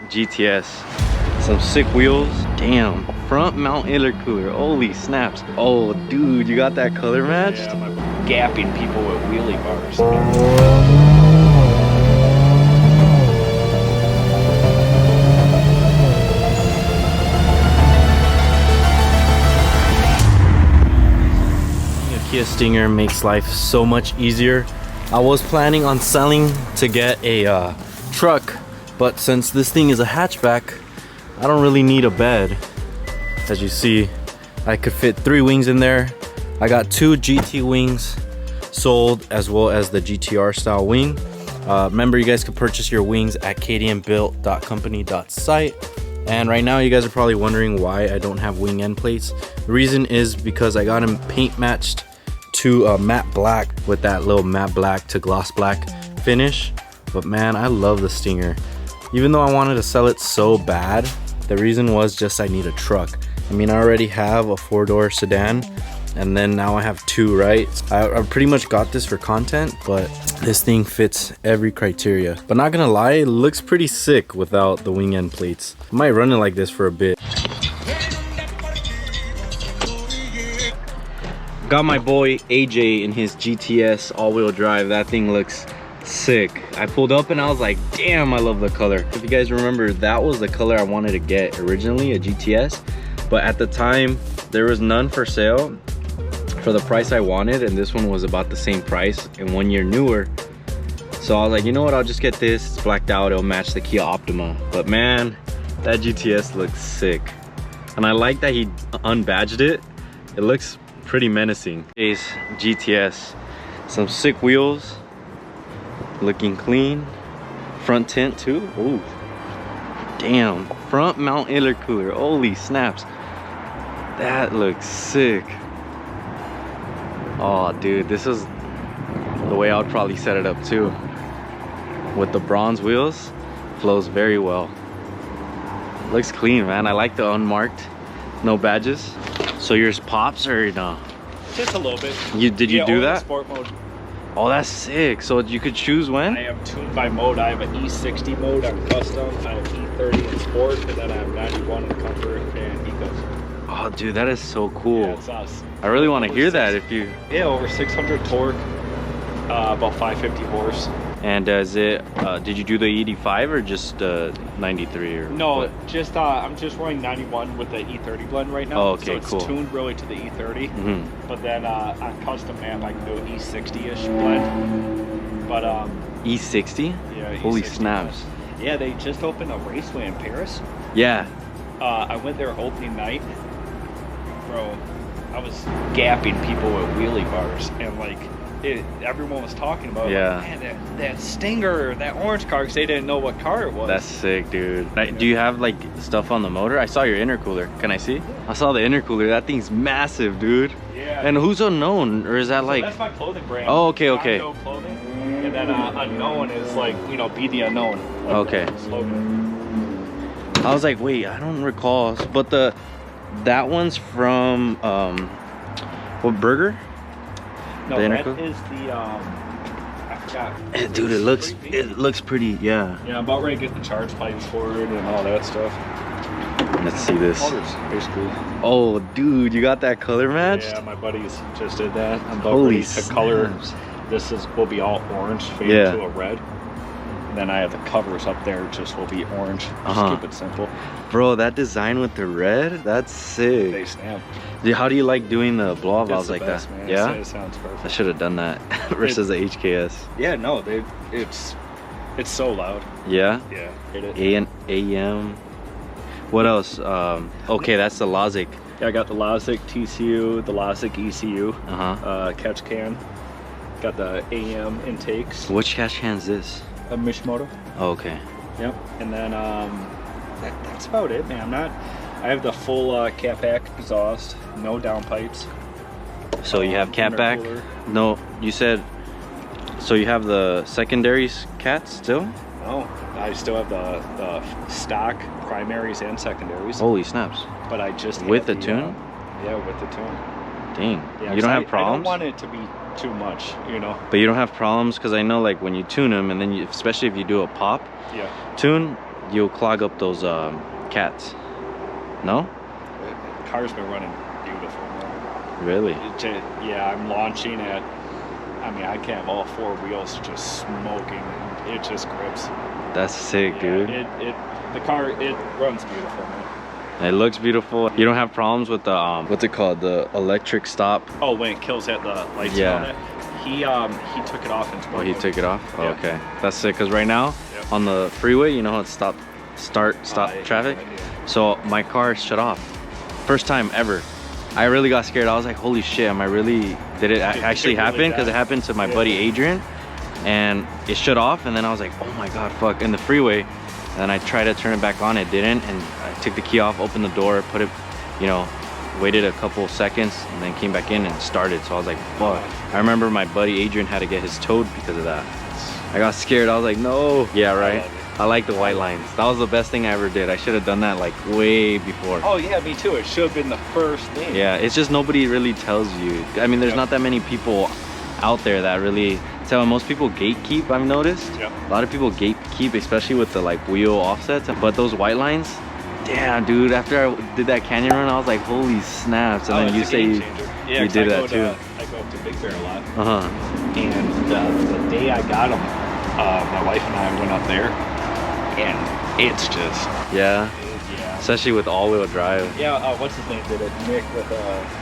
GTS, some sick wheels. Damn, front mount intercooler. Holy snaps. Oh dude, you got that color matched? Yeah, I'm gapping people with wheelie bars. A Kia Stinger makes life so much easier. I was planning on selling to get a truck, but since this thing is a hatchback, I don't really need a bed. As you see, I could fit 3 wings in there. I got 2 GT wings sold, as well as the GTR style wing. Remember, you guys can purchase your wings at kdmbuilt.company.site. And right now you guys are probably wondering why I don't have wing end plates. The reason is because I got them paint matched to matte black with that little matte black to gloss black finish. But man, I love the Stinger. Even though I wanted to sell it so bad, the reason was just I need a truck. I mean, I already have a 4-door sedan, and then now I have 2, right? I pretty much got this for content, but this thing fits every criteria. But not gonna lie, it looks pretty sick without the wing end plates. I might run it like this for a bit. Got my boy AJ in his GTS all-wheel drive. That thing looks sick. I pulled up and I was like, damn, I love the color. If you guys remember, that was the color I wanted to get originally, a GTS, but at the time there was none for sale for the price I wanted, and this one was about the same price and 1 year newer. So I was like, you know what, I'll just get this. It's blacked out, it'll match the Kia Optima. But man, that GTS looks sick, and I like that he unbadged it. It looks pretty menacing. GTS, some sick wheels, looking clean. Front tint too. Ooh, damn, front mount intercooler. Holy snaps, that looks sick. Oh dude, this is the way I would probably set it up too. With the bronze wheels, flows very well. Looks clean, man. I like the unmarked, no badges. So yours pops or no? Just a little bit. Did you do that? Sport mode. Oh, that's sick. So you could choose when? I have tuned by mode. I have an E60 mode on custom. I have E30 in sport, and then I have 91 in comfort and eco. Oh, dude, that is so cool. Yeah, it's us. I really want to hear that. If you. Yeah, over 600 torque, about 550 horse. And is it? Did you do the 85 or just 93 or? No, what? just I'm just running 91 with the E30 blend right now. Oh, okay, so it's cool. tuned really to the E30. Mm-hmm. But then on custom map I can do E60-ish blend. But E60? yeah. Holy E60 snaps! blend. Yeah, they just opened a raceway in Paris. Yeah. I went there opening night, bro. I was gapping people with wheelie bars, and like everyone was talking about, yeah, like, man, that Stinger, that orange car, because they didn't know what car it was. That's sick, dude. Do you have like stuff on the motor? I saw your intercooler. Can I see? I saw the intercooler. That thing's massive, dude. Yeah. And who's Unknown, or is that like? That's my clothing brand. Oh, okay, okay. Clothing. And then Unknown is like, you know, be the unknown. Like okay. Slogan. I was like, wait, I don't recall, but that one's from what burger? No, the that is the I forgot. Dude, it looks pretty, yeah. Yeah, I'm about ready to get the charge pipes for it and all that stuff. Let's see this. Colors, basically. Oh, dude, you got that color matched? Yeah, my buddies just did that. I'm about Holy ready to color. snaps. This will be all orange, faded to a red. And then I have the covers up there, just will be orange. Just keep it simple. Bro, that design with the red, that's sick. They snap. How do you like doing the blow-off valves like best, that? Man. Yeah? It sounds perfect. I should have done that versus the HKS. Yeah, no, it's so loud. Yeah? Yeah. Hate it. AM. What else? Okay, that's the Lozic. Yeah, I got the Lozic TCU, the Lozic ECU, catch can. Got the AM intakes. Which catch can is this? A Mishimoto. Oh, okay. Yep. And then that's about it, man. I have the full catback exhaust, no downpipes. So you have catback? No, you said. So you have the secondaries cats still? No, I still have the stock primaries and secondaries. Holy snaps! But I just with the tune? Yeah, with the tune. Dang. Yeah, you don't have problems? I don't want it to be too much, you know. But you don't have problems, because I know like when you tune them, and then especially if you do a pop tune, you'll clog up those cats. No? The car's been running beautiful, man. Really? Yeah, I'm launching at, I mean, I can have all 4 wheels just smoking. It just grips. That's sick, dude. The car, it runs beautiful, man. It looks beautiful. You don't have problems with the what's it called, the electric stop? Oh, when it kills at the lights. Yeah. He took it off in 12. Oh, he took it off? Oh, yeah. okay. That's sick, because right now on the freeway, you know how it's stop traffic? So my car shut off. First time ever. I really got scared. I was like, holy shit, did it actually happen? Because it happened to my buddy Adrian, and it shut off, and then I was like, oh my god, fuck, in the freeway. And then I tried to turn it back on, it didn't, and I took the key off, opened the door, put it, you know, waited a couple seconds, and then came back in and started. So I was like, fuck. I remember my buddy Adrian had to get his towed because of that. I got scared. I was like, no. Yeah, right. I like the white lines. That was the best thing I ever did. I should have done that like way before. Oh yeah, me too. It should have been the first thing. Yeah, it's just nobody really tells you. I mean, there's not that many people out there that really tell. Most people gatekeep, I've noticed. Yep. A lot of people gatekeep, especially with the like wheel offsets. But those white lines, damn, dude. After I did that canyon run, I was like, holy snaps. And then you say you did that too. I go up to Big Bear a lot. Uh-huh. And the day I got them, my wife and I went up there, and it's just yeah, especially with all-wheel drive. Yeah, what's his name did it? Nick with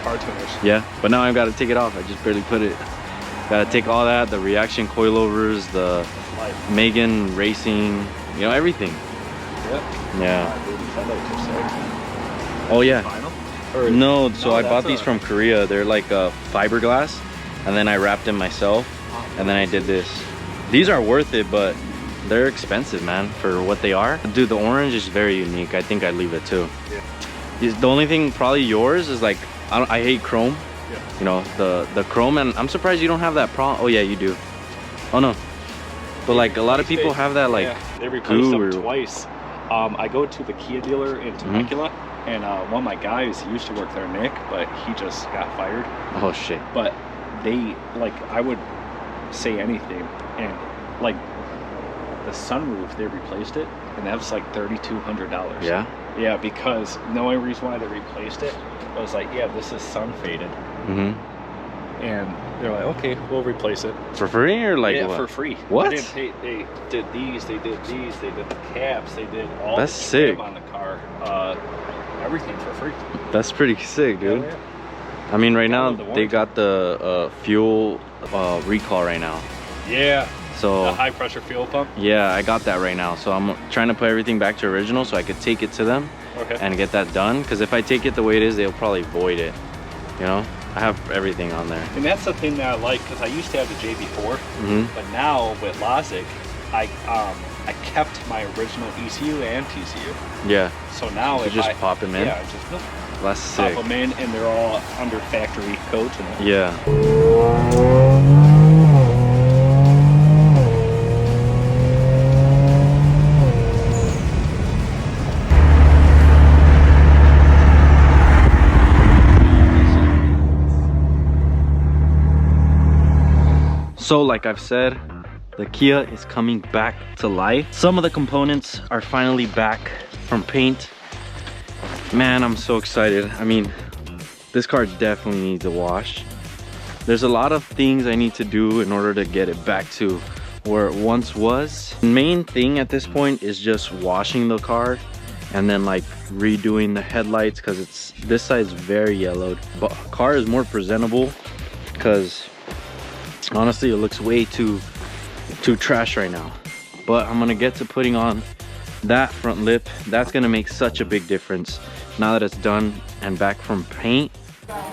car tuners. Yeah, but now I've got to take it off. I just barely put it. Got to take all that, the reaction coilovers, the Megan racing, you know, everything. Yep. Yeah. Oh yeah. No, so I bought these from Korea. They're like fiberglass, and then I wrapped them myself, and then I did this. These are worth it, but they're expensive, man, for what they are. Dude, the orange is very unique. I think I'd leave it too. Yeah. The only thing probably yours is like, I hate chrome. Yeah. You know, the chrome, and I'm surprised you don't have that problem. Oh yeah, you do. Oh no. But like a lot of people have that like they replaced them twice. I go to the Kia dealer in Temecula, and one of my guys, he used to work there, Nick, but he just got fired. Oh shit. But they, like, I would say anything, and like the sunroof, they replaced it, and that was like $3,200. Yeah? Yeah, because the only reason why they replaced it was like, yeah, this is sun faded. And they're like, okay, we'll replace it. For free or like yeah, what? For free. What? They did these, they did these, they did the caps, they did all That's the sick. on the car. Everything for free. That's pretty sick, dude. Yeah. I mean, right now they got the fuel recall right now. Yeah. So the high pressure fuel pump. Yeah, I got that right now. So I'm trying to put everything back to original so I could take it to them and get that done. Because if I take it the way it is, they'll probably void it. You know, I have everything on there. And that's the thing that I like, because I used to have the JB4, but now with Lozic, I kept my original ECU and TCU. Yeah. So now you if just pop them in. Yeah, just that's sick. Pop them in, and they're all under factory codes. Yeah. So like I've said, the Kia is coming back to life. Some of the components are finally back from paint. Man, I'm so excited. I mean, this car definitely needs a wash. There's a lot of things I need to do in order to get it back to where it once was. The main thing at this point is just washing the car and then like redoing the headlights, because this side's very yellowed. But car is more presentable because honestly it looks way too trash right now. But I'm gonna get to putting on that front lip. That's gonna make such a big difference now that it's done and back from paint. God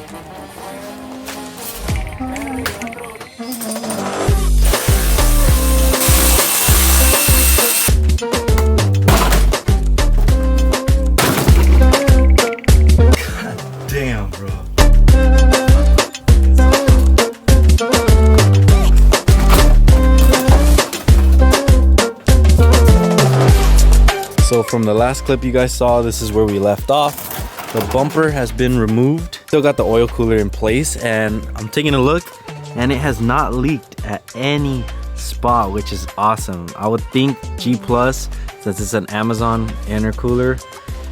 damn, bro. So from the last clip you guys saw, this is where we left off. The bumper has been removed. Still got the oil cooler in place, and I'm taking a look and it has not leaked at any spot, which is awesome. I would think G Plus, since it's an Amazon intercooler,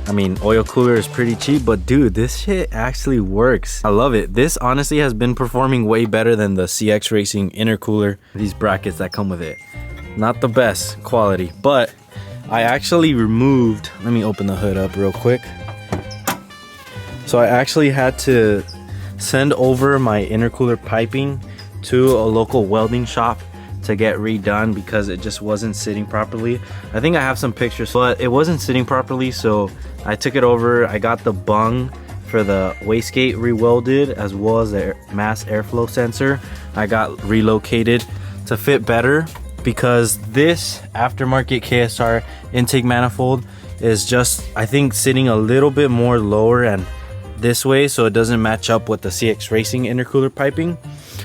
I mean oil cooler, is pretty cheap, but dude, this shit actually works. I love it. This honestly has been performing way better than the CX Racing intercooler. These brackets that come with it, not the best quality, but I actually removed, let me open the hood up real quick. So I actually had to send over my intercooler piping to a local welding shop to get redone because it just wasn't sitting properly. I think I have some pictures, but it wasn't sitting properly, so I took it over. I got the bung for the wastegate re-welded, as well as the mass airflow sensor. I got relocated to fit better because this aftermarket KSR intake manifold is just, I think, sitting a little bit more lower and this way, so it doesn't match up with the CX Racing intercooler piping.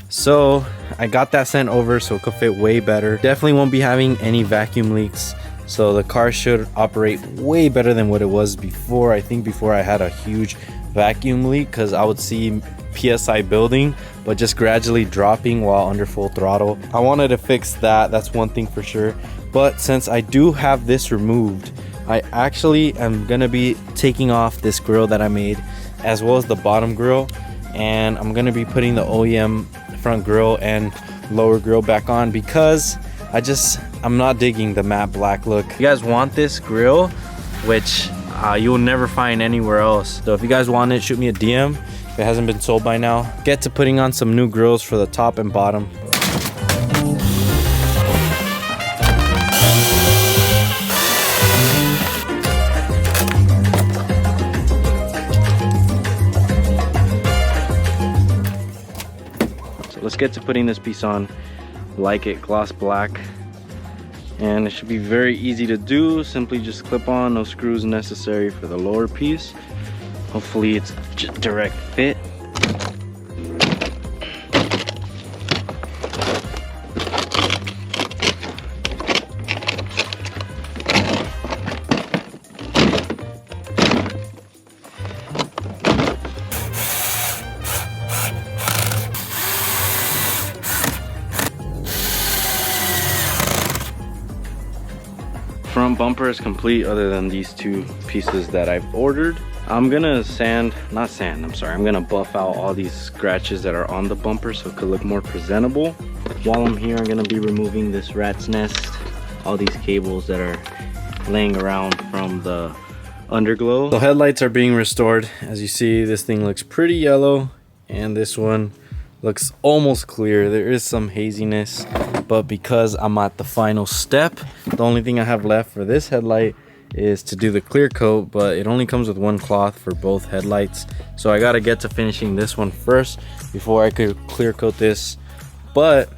So I got that sent over so it could fit way better. Definitely won't be having any vacuum leaks, so the car should operate way better than what it was before. I think before I had a huge vacuum leak because I would see PSI building but just gradually dropping while under full throttle. I wanted to fix that, that's one thing for sure. But since I do have this removed, I actually am gonna be taking off this grill that I made, as well as the bottom grill, and I'm gonna be putting the OEM front grill and lower grill back on because I'm not digging the matte black look. If you guys want this grill, which you will never find anywhere else, so if you guys want it, shoot me a DM if it hasn't been sold by now. Get to putting on some new grills for the top and bottom. Let's get to putting this piece on. Like it gloss black, and it should be very easy to do. Simply just clip on, no screws necessary for the lower piece. Hopefully it's just direct fit. Front bumper is complete other than these two pieces that I've ordered. I'm gonna I'm gonna buff out all these scratches that are on the bumper so it could look more presentable. While I'm here, I'm gonna be removing this rat's nest, all these cables that are laying around from the underglow. The headlights are being restored. As you see, this thing looks pretty yellow, and this one looks almost clear. There is some haziness, but because I'm at the final step, the only thing I have left for this headlight is to do the clear coat, but it only comes with one cloth for both headlights, so I gotta get to finishing this one first before I could clear coat this. But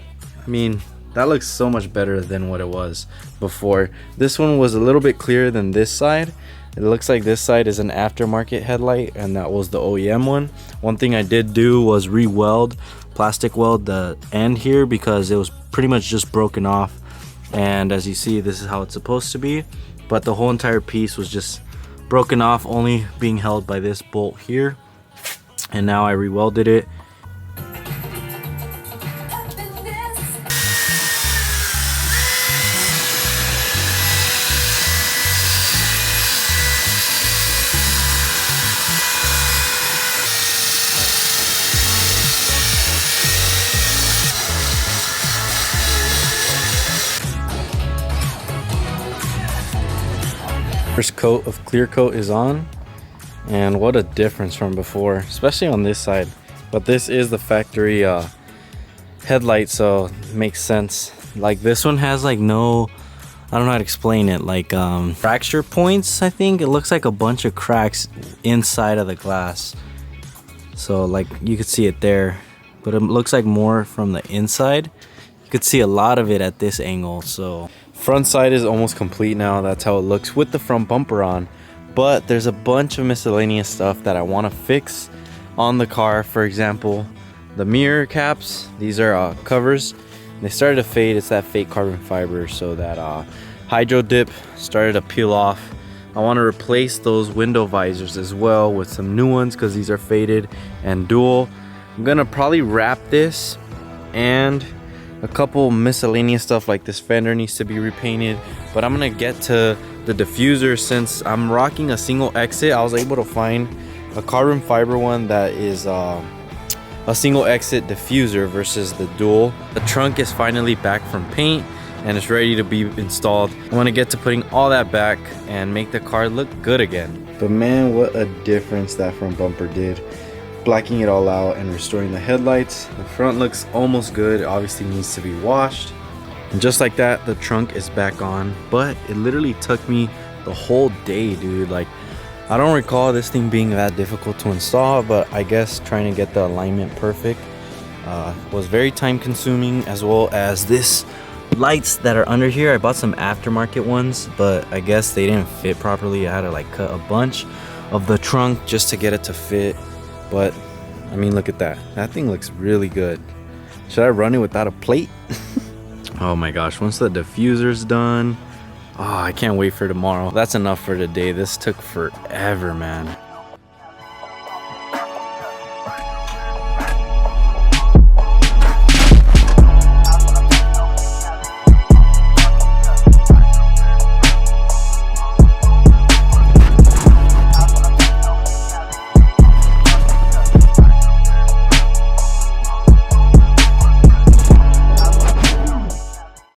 I mean, that looks so much better than what it was before. This one was a little bit clearer than this side. It looks like this side is an aftermarket headlight and that was the OEM one. One thing I did do was re-weld, plastic weld the end here because it was pretty much just broken off, and as you see, this is how it's supposed to be, but the whole entire piece was just broken off, only being held by this bolt here, and now I re-welded it. First coat of clear coat is on, and what a difference from before, especially on this side. But this is the factory headlight, so it makes sense. Like this one has like no, I don't know how to explain it, like fracture points. I think it looks like a bunch of cracks inside of the glass, so like you could see it there, but it looks like more from the inside. You could see a lot of it at this angle. So front side is almost complete now. That's how it looks with the front bumper on, but there's a bunch of miscellaneous stuff that I want to fix on the car. For example, the mirror caps, these are covers. They started to fade. It's that fake carbon fiber, so that hydro dip started to peel off. I want to replace those window visors as well with some new ones because these are faded and dual. I'm gonna probably wrap this and a couple miscellaneous stuff like this fender needs to be repainted, but I'm gonna get to the diffuser. Since I'm rocking a single exit, I was able to find a carbon fiber one that is a single exit diffuser versus the dual. The trunk is finally back from paint and it's ready to be installed. I want to get to putting all that back and make the car look good again. But man, what a difference that front bumper did. Blacking it all out and restoring the headlights. The front looks almost good. It obviously needs to be washed. And just like that, the trunk is back on. But it literally took me the whole day, dude. Like, I don't recall this thing being that difficult to install, but I guess trying to get the alignment perfect was very time consuming, as well as this lights that are under here. I bought some aftermarket ones, but I guess they didn't fit properly. I had to like cut a bunch of the trunk just to get it to fit. But I mean, look at that. That thing looks really good. Should I run it without a plate? Oh my gosh, once the diffuser's done, oh, I can't wait for tomorrow. That's enough for today. This took forever, man.